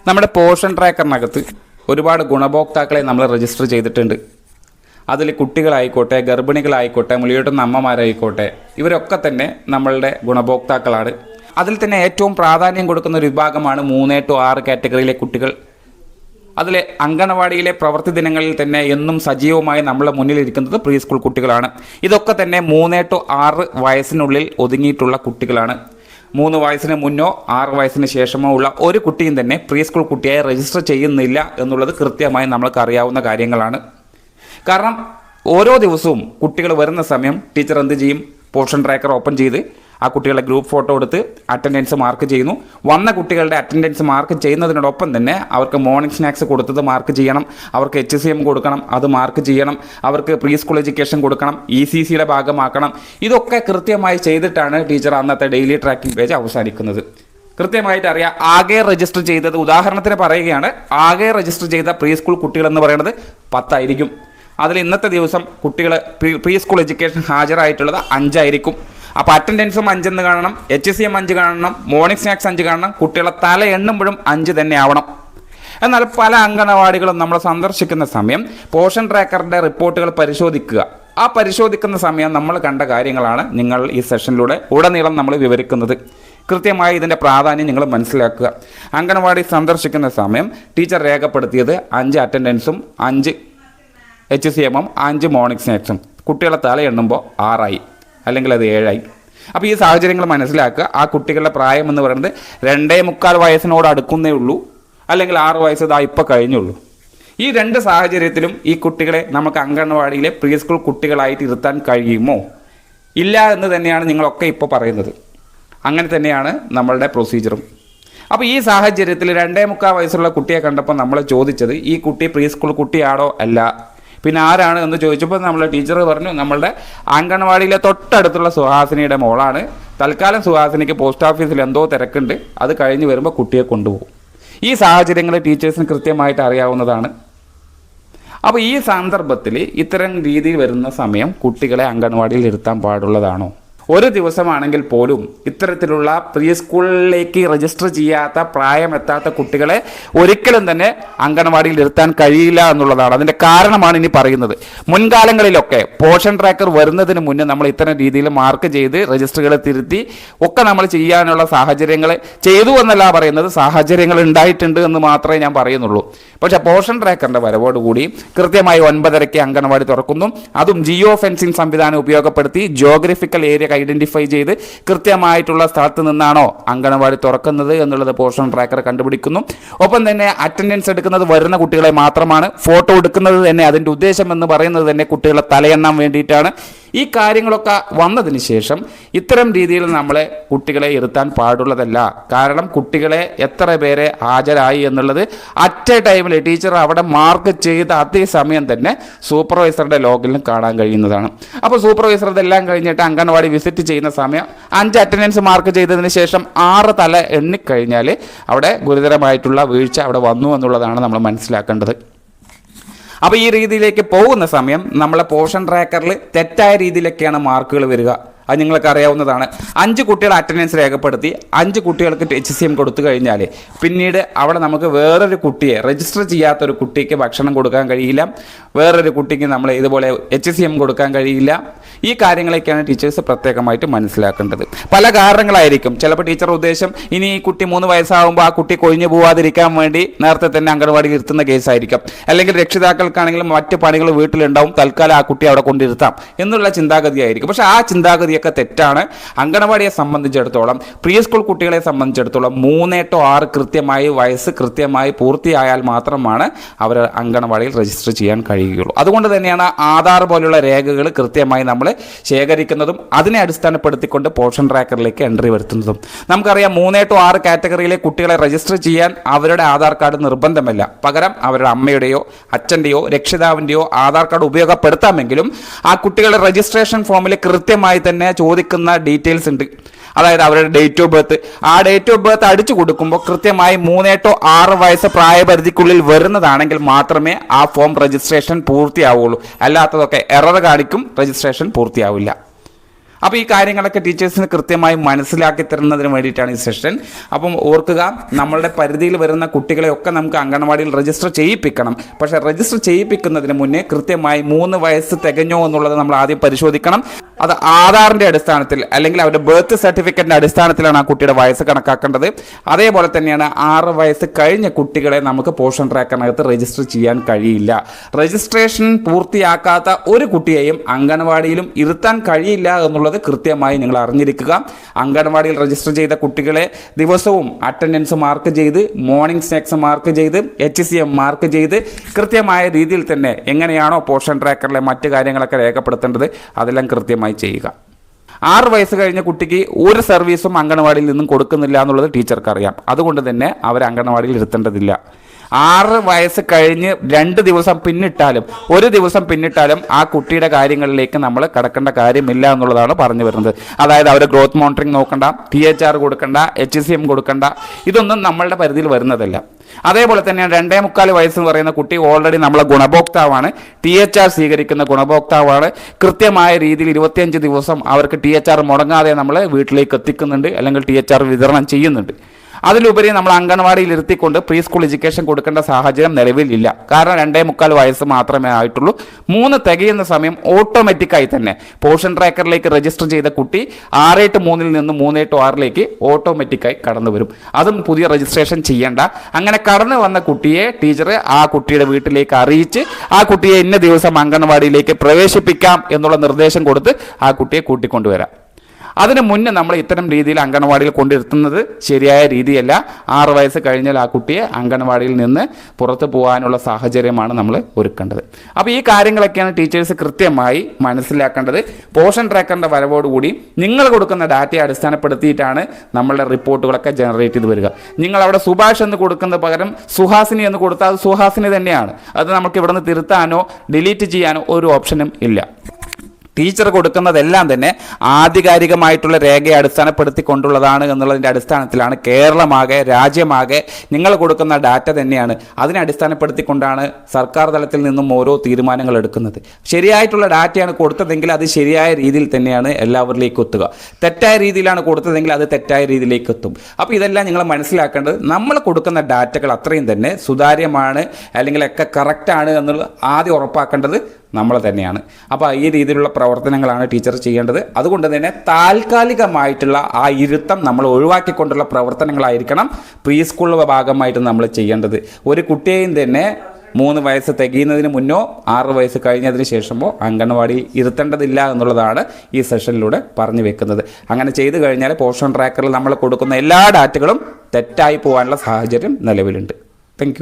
നമ്മുടെ പോഷൻ ട്രാക്കറിനകത്ത് ഒരുപാട് ഗുണഭോക്താക്കളെ നമ്മൾ രജിസ്റ്റർ ചെയ്തിട്ടുണ്ട്. അതിൽ കുട്ടികളായിക്കോട്ടെ, ഗർഭിണികളായിക്കോട്ടെ, മുലയൂട്ടുന്ന അമ്മമാരായിക്കോട്ടെ, ഇവരൊക്കെ തന്നെ നമ്മളുടെ ഗുണഭോക്താക്കളാണ്. അതിൽ തന്നെ ഏറ്റവും പ്രാധാന്യം കൊടുക്കുന്ന ഒരു വിഭാഗമാണ് 3 to 6 കാറ്റഗറിയിലെ കുട്ടികൾ. അതിലെ അങ്കണവാടിയിലെ പ്രവൃത്തി ദിനങ്ങളിൽ തന്നെ എന്നും സജീവമായി നമ്മളെ മുന്നിലിരിക്കുന്നത് പ്രീ സ്കൂൾ കുട്ടികളാണ്. ഇതൊക്കെ തന്നെ 3 to 6 വയസ്സിനുള്ളിൽ ഒതുങ്ങിയിട്ടുള്ള കുട്ടികളാണ്. 3 വയസ്സിന് മുന്നോ 6 വയസ്സിന് ശേഷമോ ഉള്ള ഒരു കുട്ടിയും തന്നെ പ്രീ സ്കൂൾ കുട്ടിയായി രജിസ്റ്റർ ചെയ്യുന്നില്ല എന്നുള്ളത് കൃത്യമായി നമ്മൾക്ക് അറിയാവുന്ന കാര്യങ്ങളാണ്. കാരണം ഓരോ ദിവസവും കുട്ടികൾ വരുന്ന സമയം ടീച്ചർ എന്ത് ചെയ്യും? പോഷൻ ട്രാക്കർ ഓപ്പൺ ചെയ്ത് ആ കുട്ടികളുടെ ഗ്രൂപ്പ് ഫോട്ടോ എടുത്ത് അറ്റൻഡൻസ് മാർക്ക് ചെയ്യുന്നു. വന്ന കുട്ടികളുടെ അറ്റൻഡൻസ് മാർക്ക് ചെയ്യുന്നതിനോടൊപ്പം തന്നെ അവർക്ക് മോർണിംഗ് സ്നാക്സ് കൊടുത്തത് മാർക്ക് ചെയ്യണം, അവർക്ക് HCM കൊടുക്കണം, അത് മാർക്ക് ചെയ്യണം, അവർക്ക് പ്രീ സ്കൂൾ എഡ്യൂക്കേഷൻ കൊടുക്കണം, ECCയുടെ ഭാഗമാക്കണം. ഇതൊക്കെ കൃത്യമായി ചെയ്തിട്ടാണ് ടീച്ചർ അന്നത്തെ ഡെയിലി ട്രാക്കിംഗ് പേജ് അവസാനിക്കുന്നത്. കൃത്യമായിട്ട് അറിയാം, ആകെ രജിസ്റ്റർ ചെയ്തത്, ഉദാഹരണത്തിന് പറയുകയാണ്, ആകെ രജിസ്റ്റർ ചെയ്ത പ്രീ സ്കൂൾ കുട്ടികൾ എന്ന് പറയുന്നത് 10 ആയിരിക്കും. അതിൽ ഇന്നത്തെ ദിവസം കുട്ടികൾ പ്രീ സ്കൂൾ എഡ്യൂക്കേഷൻ ഹാജരായിട്ടുള്ളത് 5 ആയിരിക്കും. അപ്പോൾ അറ്റൻഡൻസും 5 എന്ന് കാണണം, HCM 5 കാണണം, മോർണിംഗ് സ്നാക്സ് 5 കാണണം, കുട്ടികളെ തല എണ്ണുമ്പോഴും 5 തന്നെ ആവണം. എന്നാൽ പല അംഗനവാടികളും നമ്മൾ സന്ദർശിക്കുന്ന സമയം പോഷൻ ട്രാക്കറിൻ്റെ റിപ്പോർട്ടുകൾ പരിശോധിക്കുക. ആ പരിശോധിക്കുന്ന സമയം നമ്മൾ കണ്ട കാര്യങ്ങളാണ് നിങ്ങൾ ഈ സെഷനിലൂടെ ഉടനീളം നമ്മൾ വിവരിക്കുന്നത്. കൃത്യമായി ഇതിൻ്റെ പ്രാധാന്യം നിങ്ങൾ മനസ്സിലാക്കുക. അംഗനവാടി സന്ദർശിക്കുന്ന സമയം ടീച്ചർ രേഖപ്പെടുത്തിയത് 5 അറ്റൻഡൻസും 5 HCM 5 മോർണിംഗ് സ്നാക്സും, കുട്ടികളെ തല എണ്ണുമ്പോൾ 6 ആയി, അല്ലെങ്കിൽ അത് 7 ആയി. അപ്പോൾ ഈ സാഹചര്യങ്ങൾ മനസ്സിലാക്കുക. ആ കുട്ടികളുടെ പ്രായം എന്ന് പറയുന്നത് 2.25 വയസ്സിനോട് അടുക്കുന്നേ ഉള്ളൂ, അല്ലെങ്കിൽ 6 വയസ്സ് ഇതാ ഇപ്പോൾ കഴിഞ്ഞുള്ളൂ. ഈ 2 സാഹചര്യത്തിലും ഈ കുട്ടികളെ നമുക്ക് അംഗൻവാടിയിലെ പ്രീ സ്കൂൾ കുട്ടികളായിട്ട് ഇരുത്താൻ കഴിയുമോ? ഇല്ല എന്ന് തന്നെയാണ് നിങ്ങളൊക്കെ ഇപ്പോൾ പറയുന്നത്. അങ്ങനെ തന്നെയാണ് നമ്മളുടെ പ്രൊസീജിയറും. അപ്പോൾ ഈ സാഹചര്യത്തിൽ 2.25 വയസ്സുള്ള കുട്ടിയെ കണ്ടപ്പോൾ നമ്മൾ ചോദിച്ചത് ഈ കുട്ടി പ്രീ സ്കൂൾ കുട്ടിയാണോ അല്ല, പിന്നെ ആരാണ് എന്ന് ചോദിച്ചപ്പോൾ നമ്മളെ ടീച്ചർ പറഞ്ഞു നമ്മളുടെ അംഗൻവാടിയിലെ തൊട്ടടുത്തുള്ള സുഹാസിനിയുടെ മോളാണ്. തൽക്കാലം സുഹാസിനിക്ക് പോസ്റ്റ് ഓഫീസിൽ എന്തോ തിരക്കുണ്ട്, അത് കഴിഞ്ഞ് വരുമ്പോൾ കുട്ടിയെ കൊണ്ടുപോകും. ഈ സാഹചര്യങ്ങൾ ടീച്ചേഴ്സിന് കൃത്യമായിട്ട് അറിയാവുന്നതാണ്. അപ്പോൾ ഈ സന്ദർഭത്തിൽ ഇത്തരം രീതിയിൽ വരുന്ന സമയം കുട്ടികളെ അംഗൻവാടിയിൽ ഇരുത്താൻ പാടുള്ളതാണോ? ഒരു ദിവസമാണെങ്കിൽ പോലും ഇത്തരത്തിലുള്ള പ്രീ സ്കൂളിലേക്ക് രജിസ്റ്റർ ചെയ്യാത്ത, പ്രായമെത്താത്ത കുട്ടികളെ ഒരിക്കലും തന്നെ അംഗൻവാടിയിൽ ഇരുത്താൻ കഴിയില്ല എന്നുള്ളതാണ്. അതിൻ്റെ കാരണമാണ് ഇനി പറയുന്നത്. മുൻകാലങ്ങളിലൊക്കെ പോഷൻ ട്രാക്കർ വരുന്നതിന് മുന്നേ നമ്മൾ ഇത്തരം രീതിയിൽ മാർക്ക് ചെയ്ത് രജിസ്റ്ററുകളെ തിരുത്തി ഒക്കെ നമ്മൾ ചെയ്യാനുള്ള സാഹചര്യങ്ങൾ ചെയ്തു എന്നല്ല പറയുന്നത്, സാഹചര്യങ്ങൾ ഉണ്ടായിട്ടുണ്ട് എന്ന് മാത്രമേ ഞാൻ പറയുന്നുള്ളൂ. പക്ഷേ പോഷൻ ട്രാക്കറിൻ്റെ വരവോടുകൂടി കൃത്യമായി 9:30 അംഗൻവാടി തുറക്കുന്നു. അതും ജിയോ ഫെൻസിങ് സംവിധാനം ഉപയോഗപ്പെടുത്തി ജോഗ്രഫിക്കൽ ഏരിയ ഐഡന്റിഫൈ ചെയ്ത് കൃത്യമായിട്ടുള്ള സ്ഥലത്ത് നിന്നാണോ അംഗൻവാടി തുറക്കുന്നത് എന്നുള്ളത് പോഷൻ ട്രാക്കർ കണ്ടുപിടിക്കുന്നു. ഒപ്പം തന്നെ അറ്റൻഡൻസ് എടുക്കുന്നത് വരുന്ന കുട്ടികളെ മാത്രമാണ്. ഫോട്ടോ എടുക്കുന്നത് തന്നെ അതിൻ്റെ ഉദ്ദേശം എന്ന് പറയുന്നത് തന്നെ കുട്ടികളെ തലയെണ്ണാൻ വേണ്ടിയിട്ടാണ്. ഈ കാര്യങ്ങളൊക്കെ വന്നതിന് ശേഷം ഇത്തരം രീതിയിൽ നമ്മളെ കുട്ടികളെ ഇരുത്താൻ പാടുള്ളതല്ല. കാരണം കുട്ടികളെ എത്ര പേരെ ഹാജരായി എന്നുള്ളത് അറ്റ് എ ടൈമിൽ ടീച്ചർ അവിടെ മാർക്ക് ചെയ്ത അതേ സമയം തന്നെ സൂപ്പർവൈസറുടെ ലോഗിലും കാണാൻ കഴിയുന്നതാണ്. അപ്പോൾ സൂപ്പർവൈസർ ഇതെല്ലാം കഴിഞ്ഞിട്ട് അംഗൻവാടി വിസിറ്റ് ചെയ്യുന്ന സമയം 5 അറ്റൻഡൻസ് മാർക്ക് ചെയ്തതിന് ശേഷം 6 തല എണ്ണിക്കഴിഞ്ഞാൽ അവിടെ ഗുരുതരമായിട്ടുള്ള വീഴ്ച അവിടെ വന്നു എന്നുള്ളതാണ് നമ്മൾ മനസ്സിലാക്കേണ്ടത്. അപ്പോൾ ഈ രീതിയിലേക്ക് പോകുന്ന സമയം നമ്മളെ പോഷൻ ട്രാക്കറിൽ തെറ്റായ രീതിയിലൊക്കെയാണ് മാർക്കുകൾ വരിക. അത് നിങ്ങൾക്ക് അറിയാവുന്നതാണ്. 5 കുട്ടികൾ അറ്റൻഡൻസ് രേഖപ്പെടുത്തി 5 കുട്ടികൾക്ക് HCM കൊടുത്തു കഴിഞ്ഞാൽ പിന്നീട് അവിടെ നമുക്ക് വേറൊരു കുട്ടിയെ, രജിസ്റ്റർ ചെയ്യാത്തൊരു കുട്ടിക്ക് ഭക്ഷണം കൊടുക്കാൻ കഴിയില്ല, വേറൊരു കുട്ടിക്ക് നമ്മൾ ഇതുപോലെ HCM കൊടുക്കാൻ കഴിയില്ല. ഈ കാര്യങ്ങളൊക്കെയാണ് ടീച്ചേഴ്സ് പ്രത്യേകമായിട്ട് മനസ്സിലാക്കേണ്ടത്. പല കാരണങ്ങളായിരിക്കും. ചിലപ്പോൾ ടീച്ചർ ഉദ്ദേശം ഇനി ഈ കുട്ടി 3 വയസ്സാകുമ്പോൾ ആ കുട്ടി കൊഴിഞ്ഞു പോവാതിരിക്കാൻ വേണ്ടി നേരത്തെ തന്നെ അംഗൻവാടിയിൽ ഇരുത്തുന്ന കേസായിരിക്കും. അല്ലെങ്കിൽ രക്ഷിതാക്കൾക്കാണെങ്കിലും മറ്റ് പണികൾ വീട്ടിലുണ്ടാവും, തൽക്കാലം ആ കുട്ടി അവിടെ കൊണ്ടിരുത്താം എന്നുള്ള ചിന്താഗതിയായിരിക്കും. പക്ഷേ ആ ചിന്താഗതിയൊക്കെ തെറ്റാണ്. അംഗൻവാടിയെ സംബന്ധിച്ചിടത്തോളം, പ്രീ സ്കൂൾ കുട്ടികളെ സംബന്ധിച്ചിടത്തോളം 3 to 6 കൃത്യമായി വയസ്സ് കൃത്യമായി പൂർത്തിയായാൽ മാത്രമാണ് അവർ അംഗൻവാടിയിൽ രജിസ്റ്റർ ചെയ്യാൻ കഴിയുകയുള്ളൂ. അതുകൊണ്ട് തന്നെയാണ് ആധാർ പോലുള്ള രേഖകൾ കൃത്യമായി നമ്മൾ ശേഖരിക്കുന്നതും അതിനെ അടിസ്ഥാനപ്പെടുത്തിക്കൊണ്ട് പോഷൻ ട്രാക്കറിലേക്ക് എൻട്രി വരുത്തുന്നതും. നമുക്കറിയാം 3 to 6 കാറ്റഗറിയിലെ കുട്ടികളെ രജിസ്റ്റർ ചെയ്യാൻ അവരുടെ ആധാർ കാർഡ് നിർബന്ധമല്ല. പകരം അവരുടെ അമ്മയുടെയോ അച്ഛൻ്റെയോ രക്ഷിതാവിൻ്റെയോ ആധാർ കാർഡ് ഉപയോഗപ്പെടുത്താമെങ്കിലും ആ കുട്ടികളുടെ രജിസ്ട്രേഷൻ ഫോമിൽ കൃത്യമായി തന്നെ ചോദിക്കുന്ന ഡീറ്റെയിൽസ് ഉണ്ട്. അതായത് അവരുടെ ഡേറ്റ് ഓഫ് ബർത്ത്. ആ ഡേറ്റ് ഓഫ് ബർത്ത് അടിച്ചു കൊടുക്കുമ്പോൾ കൃത്യമായി 3 to 6 വയസ്സ് പ്രായപരിധിക്കുള്ളിൽ വരുന്നതാണെങ്കിൽ മാത്രമേ ആ ഫോം രജിസ്ട്രേഷൻ പൂർത്തിയാവുള്ളൂ. അല്ലാത്തതൊക്കെ എറർ കാണിക്കും, രജിസ്ട്രേഷൻ പൂർത്തിയാവില്ല. അപ്പോൾ ഈ കാര്യങ്ങളൊക്കെ ടീച്ചേഴ്സിന് കൃത്യമായി മനസ്സിലാക്കി തരുന്നതിന് വേണ്ടിയിട്ടാണ് ഈ സെഷൻ. അപ്പം ഓർക്കുക, നമ്മളുടെ പരിധിയിൽ വരുന്ന കുട്ടികളെയൊക്കെ നമുക്ക് അംഗൻവാടിയിൽ രജിസ്റ്റർ ചെയ്യിപ്പിക്കണം. പക്ഷേ രജിസ്റ്റർ ചെയ്യിപ്പിക്കുന്നതിന് മുന്നേ കൃത്യമായി 3 വയസ്സ് തികഞ്ഞോ എന്നുള്ളത് നമ്മൾ ആദ്യം പരിശോധിക്കണം. അത് ആധാറിൻ്റെ അടിസ്ഥാനത്തിൽ അല്ലെങ്കിൽ അവരുടെ ബർത്ത് സർട്ടിഫിക്കറ്റിൻ്റെ അടിസ്ഥാനത്തിലാണ് ആ കുട്ടിയുടെ വയസ്സ് കണക്കാക്കേണ്ടത്. അതേപോലെ തന്നെയാണ് 6 വയസ്സ് കഴിഞ്ഞ കുട്ടികളെ നമുക്ക് പോഷൻ ട്രാക്കറിനകത്ത് രജിസ്റ്റർ ചെയ്യാൻ കഴിയില്ല. രജിസ്ട്രേഷൻ പൂർത്തിയാക്കാത്ത ഒരു കുട്ടിയെയും അംഗൻവാടിയിലും ഇരുത്താൻ കഴിയില്ല എന്നുള്ളത് കൃത്യമായി നിങ്ങൾ അറിഞ്ഞിരിക്കുക. അംഗൻവാടിയിൽ രജിസ്റ്റർ ചെയ്ത കുട്ടികളെ ദിവസവും അറ്റൻഡൻസ് മാർക്ക് ചെയ്ത്, മോർണിംഗ് സ്നാക്സ് മാർക്ക് ചെയ്ത്, HCM മാർക്ക് ചെയ്ത് കൃത്യമായ രീതിയിൽ തന്നെ എങ്ങനെയാണോ പോഷൻ ട്രാക്കറിലെ മറ്റു കാര്യങ്ങളൊക്കെ രേഖപ്പെടുത്തേണ്ടത് അതെല്ലാം കൃത്യമായി ചെയ്യുക. 6 വയസ്സ് കഴിഞ്ഞ കുട്ടിക്ക് ഒരു സർവീസും അംഗൻവാടിയിൽ നിന്നും കൊടുക്കുന്നില്ല എന്നുള്ളത് ടീച്ചർക്ക് അറിയാം. അതുകൊണ്ട് തന്നെ അവർ അംഗൻവാടിയിൽ ഇരുത്തേണ്ടതില്ല. 6 വയസ്സ് കഴിഞ്ഞ് 2 ദിവസം പിന്നിട്ടാലും 1 ദിവസം പിന്നിട്ടാലും ആ കുട്ടിയുടെ കാര്യങ്ങളിലേക്ക് നമ്മൾ കടക്കേണ്ട കാര്യമില്ല എന്നുള്ളതാണ് പറഞ്ഞു വരുന്നത്. അതായത് അവർ ഗ്രോത്ത് മോണിറ്ററിംഗ് നോക്കണ്ട, THR കൊടുക്കണ്ട, HCM കൊടുക്കണ്ട, ഇതൊന്നും നമ്മളുടെ പരിധിയിൽ വരുന്നതല്ല. അതേപോലെ തന്നെയാണ് 2.25 വയസ്സ് എന്ന് പറയുന്ന കുട്ടി ഓൾറെഡി നമ്മളെ ഗുണഭോക്താവാണ്, THR സ്വീകരിക്കുന്ന ഗുണഭോക്താവാണ്. കൃത്യമായ രീതിയിൽ 25 ദിവസം അവർക്ക് THR മുടങ്ങാതെ നമ്മൾ വീട്ടിലേക്ക് എത്തിക്കുന്നുണ്ട്, അല്ലെങ്കിൽ THR വിതരണം ചെയ്യുന്നുണ്ട്. അതിലുപരി നമ്മൾ അംഗൻവാടിയിൽ ഇരുത്തിക്കൊണ്ട് പ്രീ സ്കൂൾ എഡ്യൂക്കേഷൻ കൊടുക്കേണ്ട സാഹചര്യം നിലവിലില്ല. കാരണം 2.25 വയസ്സ് മാത്രമേ ആയിട്ടുള്ളൂ. 3 തികയുന്ന സമയം ഓട്ടോമാറ്റിക്കായി തന്നെ പോഷൻ ട്രാക്കറിലേക്ക് രജിസ്റ്റർ ചെയ്ത കുട്ടി 6-3 നിന്ന് 3-6 ഓട്ടോമാറ്റിക്കായി കടന്നു വരും. അതും പുതിയ രജിസ്ട്രേഷൻ ചെയ്യേണ്ട. അങ്ങനെ കടന്നു വന്ന കുട്ടിയെ ടീച്ചർ ആ കുട്ടിയുടെ വീട്ടിലേക്ക് അറിയിച്ച് ആ കുട്ടിയെ ഇന്ന ദിവസം അംഗൻവാടിയിലേക്ക് പ്രവേശിപ്പിക്കാം എന്നുള്ള നിർദ്ദേശം കൊടുത്ത് ആ കുട്ടിയെ കൂട്ടിക്കൊണ്ടുവരാം. അതിന് മുന്നേ നമ്മൾ ഇത്തരം രീതിയിൽ അംഗൻവാടിയിൽ കൊണ്ടിരുത്തുന്നത് ശരിയായ രീതിയല്ല. 6 വയസ്സ് കഴിഞ്ഞാൽ ആ കുട്ടിയെ അംഗൻവാടിയിൽ നിന്ന് പുറത്തു പോകാനുള്ള സാഹചര്യമാണ് നമ്മൾ ഒരുക്കേണ്ടത്. അപ്പോൾ ഈ കാര്യങ്ങളൊക്കെയാണ് ടീച്ചേഴ്സ് കൃത്യമായി മനസ്സിലാക്കേണ്ടത്. പോഷൻ ട്രാക്കറിൻ്റെ വരവോടുകൂടി നിങ്ങൾ കൊടുക്കുന്ന ഡാറ്റയെ അടിസ്ഥാനപ്പെടുത്തിയിട്ടാണ് നമ്മളുടെ റിപ്പോർട്ടുകളൊക്കെ ജനറേറ്റ് ചെയ്ത് വരിക. നിങ്ങൾ അവിടെ സുഭാഷ് എന്ന് കൊടുക്കുന്ന പകരം സുഹാസിനി എന്ന് കൊടുത്താൽ അത് സുഹാസിനി തന്നെയാണ്. അത് നമുക്ക് ഇവിടെ നിന്ന് തിരുത്താനോ ഡിലീറ്റ് ചെയ്യാനോ ഒരു ഓപ്ഷനും ഇല്ല. ടീച്ചർ കൊടുക്കുന്നതെല്ലാം തന്നെ ആധികാരികമായിട്ടുള്ള രേഖയെ അടിസ്ഥാനപ്പെടുത്തിക്കൊണ്ടുള്ളതാണ് എന്നുള്ളതിൻ്റെ അടിസ്ഥാനത്തിലാണ് കേരളമാകെ രാജ്യമാകെ നിങ്ങൾ കൊടുക്കുന്ന ഡാറ്റ തന്നെയാണ്. അതിനെ അടിസ്ഥാനപ്പെടുത്തിക്കൊണ്ടാണ് സർക്കാർ തലത്തിൽ നിന്നും ഓരോ തീരുമാനങ്ങൾ എടുക്കുന്നത്. ശരിയായിട്ടുള്ള ഡാറ്റയാണ് കൊടുത്തതെങ്കിൽ അത് ശരിയായ രീതിയിൽ തന്നെയാണ് എല്ലാവരിലേക്കും എത്തുക. തെറ്റായ രീതിയിലാണ് കൊടുത്തതെങ്കിൽ അത് തെറ്റായ രീതിയിലേക്ക് എത്തും. അപ്പോൾ ഇതെല്ലാം നിങ്ങൾ മനസ്സിലാക്കേണ്ടത്, നമ്മൾ കൊടുക്കുന്ന ഡാറ്റകൾ അത്രയും തന്നെ സുതാര്യമാണ് അല്ലെങ്കിൽ ഒക്കെ കറക്റ്റാണ് എന്നുള്ളത് ആദ്യം ഉറപ്പാക്കേണ്ടത് നമ്മൾ തന്നെയാണ്. അപ്പോൾ ഈ രീതിയിലുള്ള പ്രവർത്തനങ്ങളാണ് ടീച്ചർ ചെയ്യേണ്ടത്. അതുകൊണ്ട് തന്നെ താൽക്കാലികമായിട്ടുള്ള ആ ഇരുത്തം നമ്മൾ ഒഴിവാക്കിക്കൊണ്ടുള്ള പ്രവർത്തനങ്ങളായിരിക്കണം പ്രീ സ്കൂളിൻ്റെ ഭാഗമായിട്ട് നമ്മൾ ചെയ്യേണ്ടത്. ഒരു കുട്ടിയെയും തന്നെ 3 വയസ്സ് തികയുന്നതിന് മുന്നോ 6 വയസ്സ് കഴിഞ്ഞതിന് ശേഷമോ അംഗൻവാടിയിൽ ഇരുത്തേണ്ടതില്ല എന്നുള്ളതാണ് ഈ സെഷനിലൂടെ പറഞ്ഞു വെക്കുന്നത്. അങ്ങനെ ചെയ്തു കഴിഞ്ഞാൽ പോഷൻ ട്രാക്കറിൽ നമ്മൾ കൊടുക്കുന്ന എല്ലാ ഡാറ്റകളും തെറ്റായി പോകാനുള്ള സാഹചര്യം നിലവിലുണ്ട്. താങ്ക്